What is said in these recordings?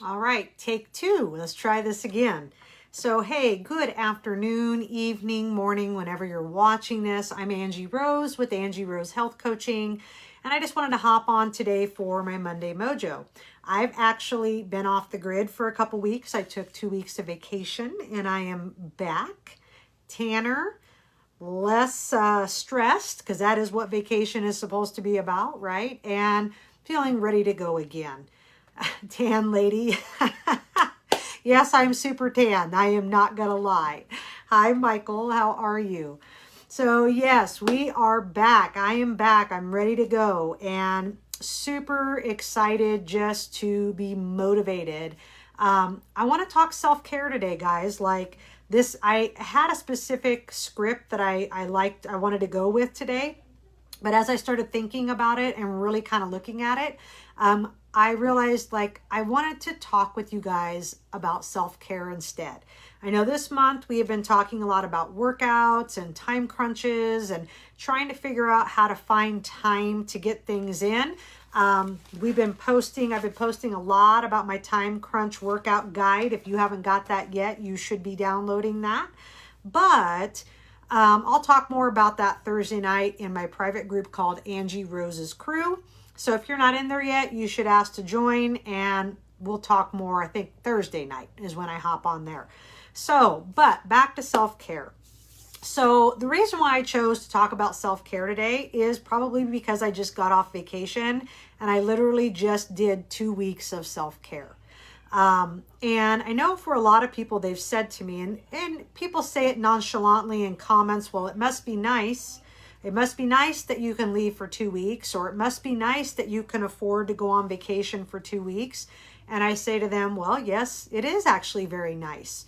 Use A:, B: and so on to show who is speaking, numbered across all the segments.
A: All right, take two. Let's try this again. So, hey, good afternoon, evening, morning, whenever you're watching this. I'm Angie Rose with Angie Rose Health Coaching, and I just wanted to hop on today for my Monday Mojo. I've actually been off the grid for a couple weeks. I took 2 weeks of vacation, and I am back, tanner, less stressed, because that is what vacation is supposed to be about, right? And feeling ready to go again. Tan lady. Yes, I'm super tan. I am not going to lie. Hi, Michael. How are you? So, yes, we are back. I am back. I'm ready to go and super excited just to be motivated. I want to talk self-care today, guys. Like this, I had a specific script that I liked, I wanted to go with today. But as I started thinking about it and really kind of looking at it, I realized I wanted to talk with you guys about self-care instead. I know this month we have been talking a lot about workouts and time crunches and trying to figure out how to find time to get things in. I've been posting a lot about my time crunch workout guide. If you haven't got that yet, you should be downloading that. But I'll talk more about that Thursday night in my private group called Angie Rose's Crew. So if you're not in there yet, you should ask to join and we'll talk more. I think Thursday night is when I hop on there. So, but back to self-care. So the reason why I chose to talk about self-care today is probably because I just got off vacation and I literally just did 2 weeks of self-care. And I know for a lot of people, they've said to me, and people say it nonchalantly in comments, well, it must be nice. It must be nice that you can leave for 2 weeks, or it must be nice that you can afford to go on vacation for 2 weeks. And I say to them, well, yes, it is actually very nice.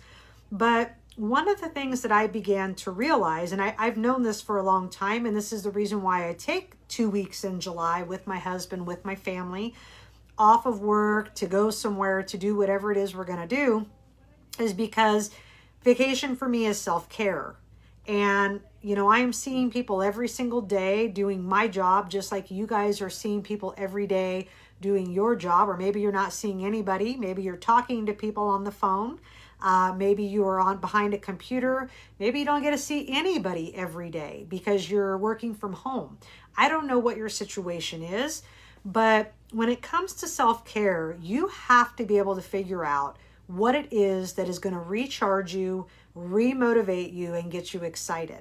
A: But one of the things that I began to realize, and I've known this for a long time, and this is the reason why I take 2 weeks in July with my husband, with my family, off of work to go somewhere to do whatever it is we're going to do, is because vacation for me is self-care. And, I am seeing people every single day doing my job, just like you guys are seeing people every day doing your job. Or maybe you're not seeing anybody. Maybe you're talking to people on the phone. Maybe you are on behind a computer. Maybe you don't get to see anybody every day because you're working from home. I don't know what your situation is, but when it comes to self-care, you have to be able to figure out what it is that is going to recharge you, remotivate you, and get you excited.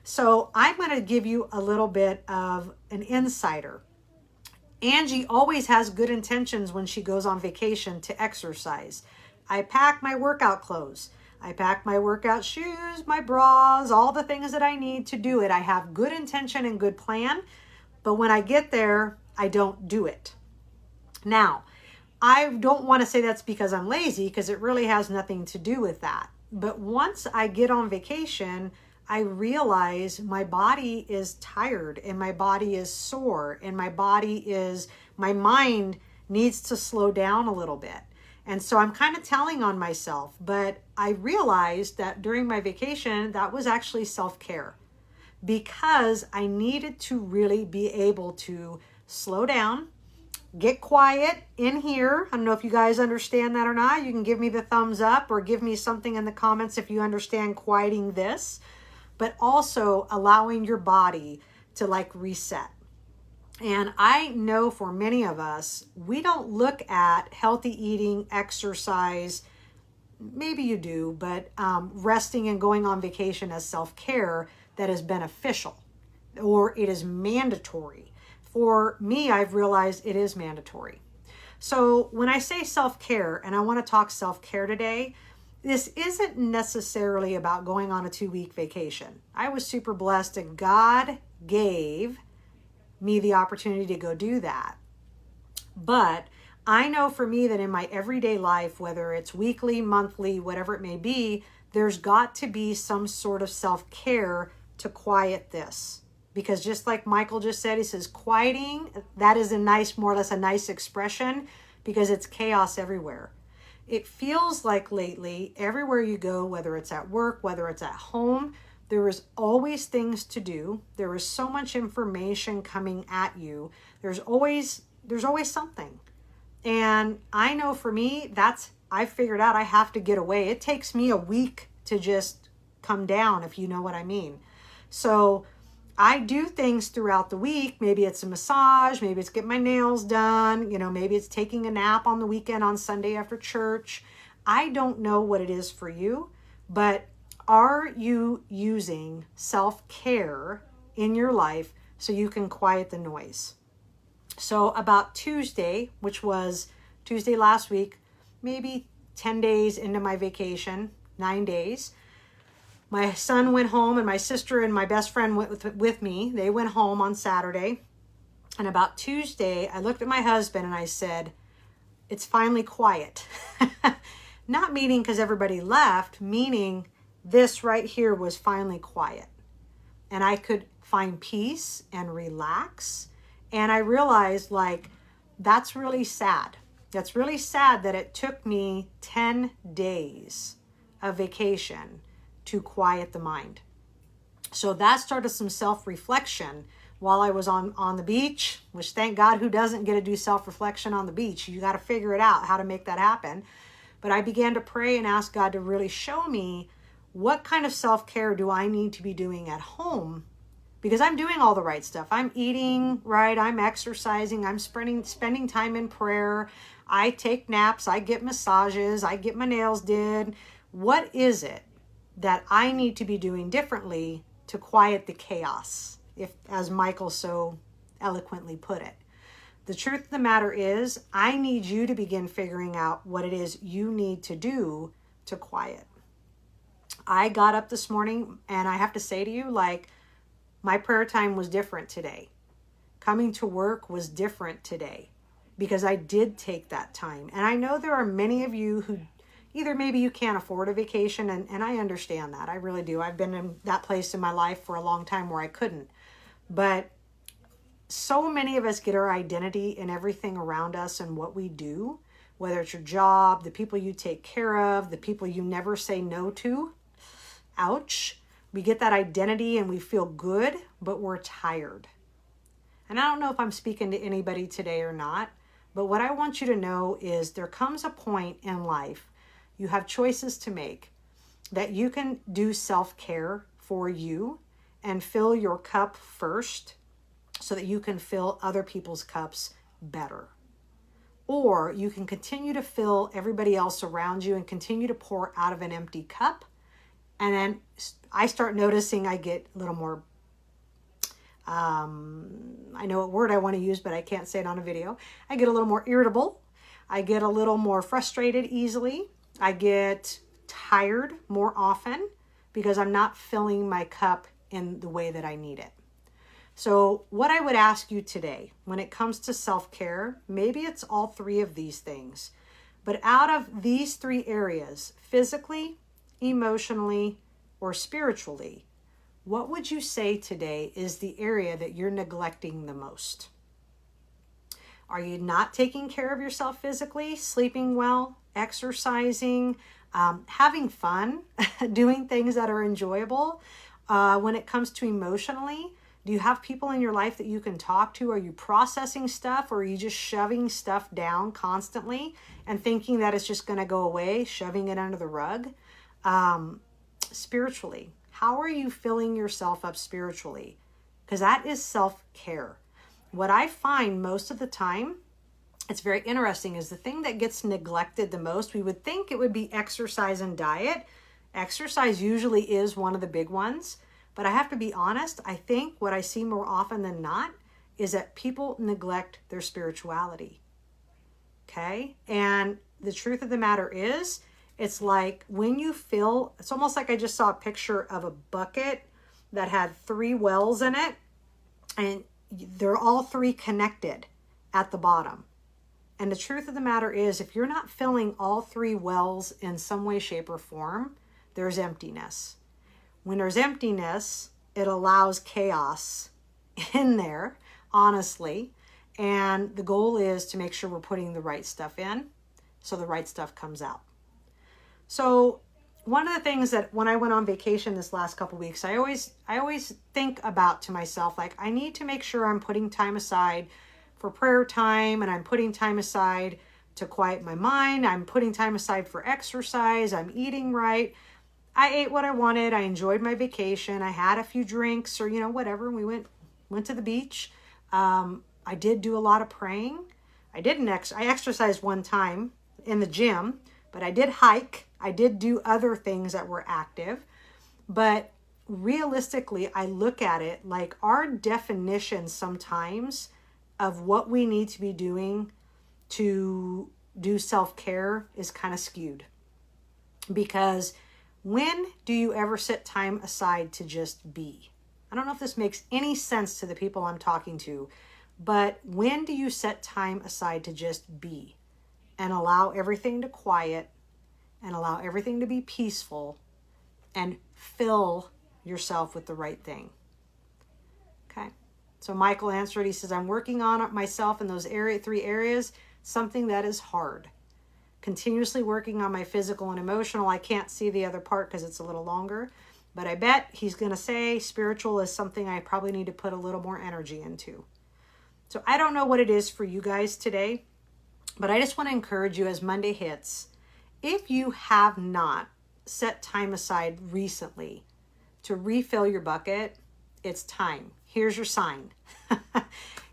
A: So I'm going to give you a little bit of an insider. Angie always has good intentions when she goes on vacation to exercise. I pack my workout clothes. I pack my workout shoes, my bras, all the things that I need to do it. I have good intention and good plan, but when I get there, I don't do it. Now, I don't want to say that's because I'm lazy, because it really has nothing to do with that. But once I get on vacation, I realize my body is tired and my body is sore and my mind needs to slow down a little bit. And so I'm kind of telling on myself, but I realized that during my vacation, that was actually self-care, because I needed to really be able to slow down, get quiet in here. I don't know if you guys understand that or not. You can give me the thumbs up or give me something in the comments if you understand quieting this, but also allowing your body to reset. And I know for many of us, we don't look at healthy eating, exercise, maybe you do, but resting and going on vacation as self-care that is beneficial, or it is mandatory. For me, I've realized it is mandatory. So when I say self-care, and I want to talk self-care today, this isn't necessarily about going on a 2-week vacation. I was super blessed and God gave me the opportunity to go do that. But I know for me that in my everyday life, whether it's weekly, monthly, whatever it may be, there's got to be some sort of self-care to quiet this. Because just like Michael just said, he says quieting, that is more or less a nice expression, because it's chaos everywhere. It feels like lately, everywhere you go, whether it's at work, whether it's at home, there is always things to do. There is so much information coming at you. There's always something. And I know for me, I figured out I have to get away. It takes me a week to just come down, if you know what I mean. So I do things throughout the week. Maybe it's a massage, maybe it's getting my nails done, maybe it's taking a nap on the weekend on Sunday after church. I don't know what it is for you, but are you using self-care in your life so you can quiet the noise? So about Tuesday, which was Tuesday last week, maybe 10 days into my vacation, 9 days, my son went home and my sister and my best friend went with me. They went home on Saturday. And about Tuesday, I looked at my husband and I said, it's finally quiet. Not meaning because everybody left, meaning this right here was finally quiet. And I could find peace and relax. And I realized, that's really sad. That's really sad that it took me 10 days of vacation to quiet the mind. So that started some self-reflection while I was on the beach, which thank God, who doesn't get to do self-reflection on the beach? You got to figure it out how to make that happen. But I began to pray and ask God to really show me what kind of self-care do I need to be doing at home, because I'm doing all the right stuff. I'm eating right, I'm exercising, I'm spending time in prayer, I take naps, I get massages, I get my nails did. What is it that I need to be doing differently to quiet the chaos, if, as Michael so eloquently put it? The truth of the matter is, I need you to begin figuring out what it is you need to do to quiet. I got up this morning and I have to say to you, my prayer time was different today. Coming to work was different today because I did take that time. And I know there are many of you who either maybe you can't afford a vacation, and I understand that. I really do. I've been in that place in my life for a long time where I couldn't. But so many of us get our identity in everything around us and what we do, whether it's your job, the people you take care of, the people you never say no to. Ouch. We get that identity and we feel good, but we're tired. And I don't know if I'm speaking to anybody today or not, but what I want you to know is there comes a point in life you have choices to make that you can do self-care for you and fill your cup first so that you can fill other people's cups better. Or you can continue to fill everybody else around you and continue to pour out of an empty cup. And then I start noticing I get a little more, I know what word I want to use, but I can't say it on a video. I get a little more irritable. I get a little more frustrated easily. I get tired more often because I'm not filling my cup in the way that I need it. So what I would ask you today, when it comes to self-care, maybe it's all three of these things. But out of these three areas, physically, emotionally, or spiritually, what would you say today is the area that you're neglecting the most? Are you not taking care of yourself physically, sleeping well, exercising, having fun, doing things that are enjoyable? When it comes to emotionally, do you have people in your life that you can talk to? Are you processing stuff, or are you just shoving stuff down constantly and thinking that it's just going to go away, shoving it under the rug? Spiritually, how are you filling yourself up spiritually? Because that is self-care. What I find most of the time, it's very interesting, is the thing that gets neglected the most. We would think it would be exercise and diet. Exercise usually is one of the big ones. But I have to be honest, I think what I see more often than not is that people neglect their spirituality. Okay? And the truth of the matter is, it's like when you fill, it's almost like I just saw a picture of a bucket that had 3 wells in it, and they're all 3 connected at the bottom. And the truth of the matter is, if you're not filling all 3 wells in some way, shape, or form, there's emptiness. When there's emptiness, it allows chaos in there, honestly. And the goal is to make sure we're putting the right stuff in so the right stuff comes out. So one of the things that when I went on vacation this last couple weeks, I always think about to myself, I need to make sure I'm putting time aside for prayer time, and I'm putting time aside to quiet my mind. I'm putting time aside for exercise. I'm eating right. I ate what I wanted. I enjoyed my vacation. I had a few drinks or, whatever. We went to the beach. I did do a lot of praying. I exercised one time in the gym, but I did hike. I did do other things that were active. But realistically, I look at it like our definition sometimes of what we need to be doing to do self-care is kind of skewed. Because when do you ever set time aside to just be? I don't know if this makes any sense to the people I'm talking to, but when do you set time aside to just be and allow everything to quiet and allow everything to be peaceful and fill yourself with the right thing? Okay. So Michael answered, he says, I'm working on it myself in those three areas, something that is hard. Continuously working on my physical and emotional. I can't see the other part because it's a little longer, but I bet he's going to say spiritual is something I probably need to put a little more energy into. So I don't know what it is for you guys today, but I just want to encourage you as Monday hits, if you have not set time aside recently to refill your bucket, it's time. Here's your sign.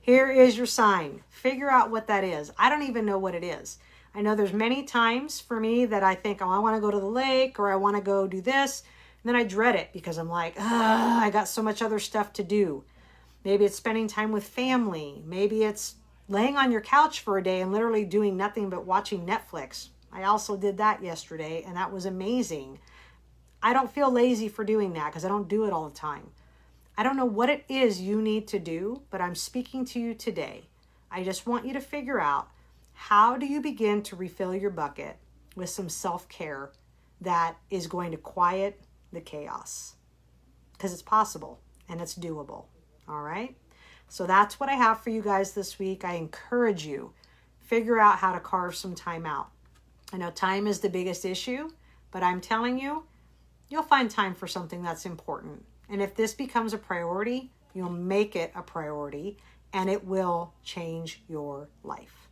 A: Here is your sign. Figure out what that is. I don't even know what it is. I know there's many times for me that I think, oh, I want to go to the lake or I want to go do this. And then I dread it because I'm like, I got so much other stuff to do. Maybe it's spending time with family. Maybe it's laying on your couch for a day and literally doing nothing but watching Netflix. I also did that yesterday and that was amazing. I don't feel lazy for doing that because I don't do it all the time. I don't know what it is you need to do, but I'm speaking to you today. I just want you to figure out, how do you begin to refill your bucket with some self-care that is going to quiet the chaos? Because it's possible and it's doable. All right? So that's what I have for you guys this week. I encourage you, figure out how to carve some time out. I know time is the biggest issue, but I'm telling you, you'll find time for something that's important. And if this becomes a priority, you'll make it a priority and it will change your life.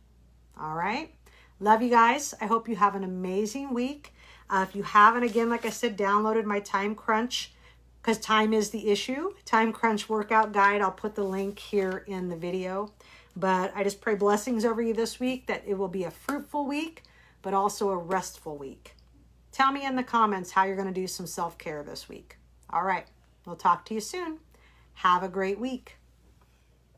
A: All right. Love you guys. I hope you have an amazing week. If you haven't, again, like I said, downloaded my Time Crunch, because time is the issue, Time Crunch workout guide. I'll put the link here in the video. But I just pray blessings over you this week, that it will be a fruitful week, but also a restful week. Tell me in the comments how you're going to do some self-care this week. All right. We'll talk to you soon. Have a great week.